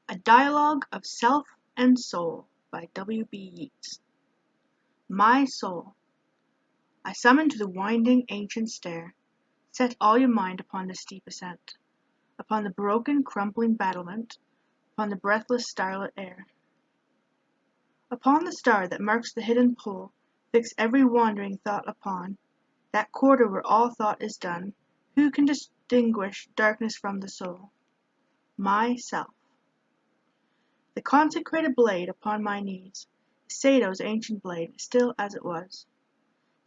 A Dialogue of Self and Soul by W.B. Yeats. My soul, I summon to the winding ancient stair. Set all your mind upon the steep ascent, upon the broken crumbling battlement, upon the breathless starlit air. Upon the star that marks the hidden pole, fix every wandering thought upon that quarter where all thought is done. Who can distinguish darkness from the soul? Myself. The consecrated blade upon my knees is Sato's ancient blade, still as it was,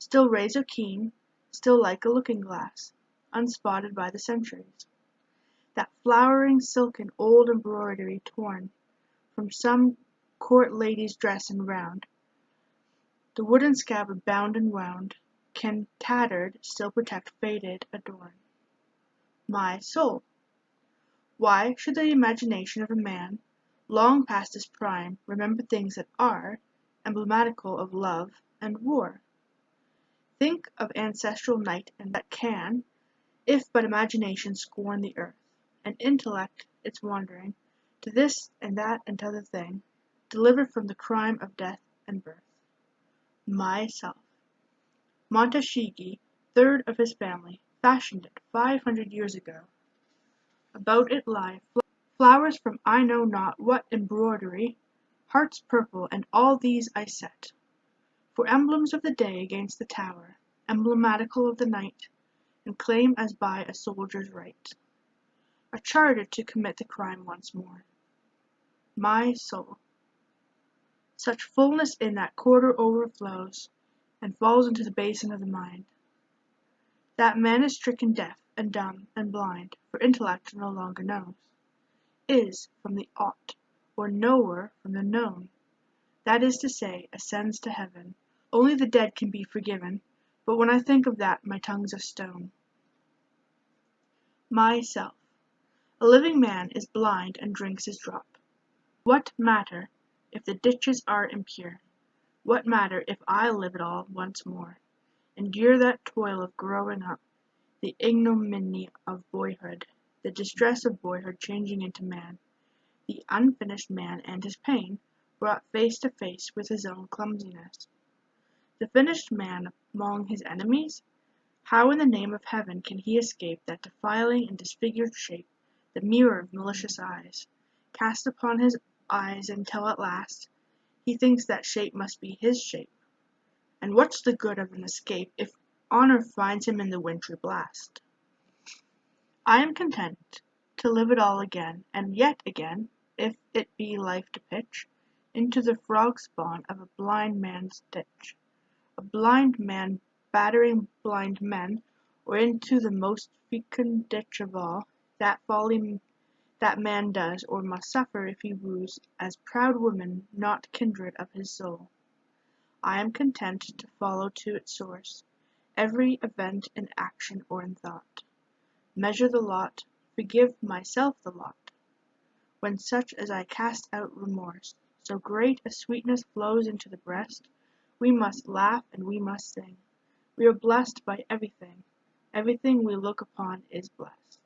still razor keen, still like a looking-glass, unspotted by the centuries. That flowering silken old embroidery torn from some court lady's dress and round, the wooden scabbard bound and wound, can tattered still protect, faded adorn. My soul. Why should the imagination of a man, long past his prime, remember things that are emblematical of love and war? Think of ancestral night and that can, if but imagination scorn the earth, and intellect its wandering to this and that and t'other thing, delivered from the crime of death and birth. Myself. Montashigi, third of his family, fashioned it 500 years ago. About it lie flowers from I know not what embroidery, hearts purple, and all these I set, for emblems of the day against the tower, emblematical of the night, and claim as by a soldier's right, a charter to commit the crime once more. My soul. Such fullness in that quarter overflows, and falls into the basin of the mind. That man is stricken deaf, and dumb, and blind, for intellect no longer knows, is from the ought, or knower from the known, that is to say, ascends to heaven. Only the dead can be forgiven, but when I think of that my tongue's a stone. Myself. A living man is blind and drinks his drop. What matter if the ditches are impure? What matter if I live it all once more? Endure that toil of growing up, the ignominy of boyhood, the distress of boyhood changing into man, the unfinished man and his pain, brought face to face with his own clumsiness. The finished man among his enemies? How in the name of heaven can he escape that defiling and disfigured shape, the mirror of malicious eyes, cast upon his eyes until at last he thinks that shape must be his shape? And what's the good of an escape if honor finds him in the wintry blast? I am content to live it all again, and yet again, if it be life to pitch into the frog spawn of a blind man's ditch, a blind man battering blind men, or into the most fecund ditch of all, that folly that man does or must suffer if he woos as proud woman not kindred of his soul. I am content to follow to its source every event in action or in thought, measure the lot, forgive myself the lot. When such as I cast out remorse, so great a sweetness flows into the breast, we must laugh and we must sing. We are blessed by everything. Everything we look upon is blessed.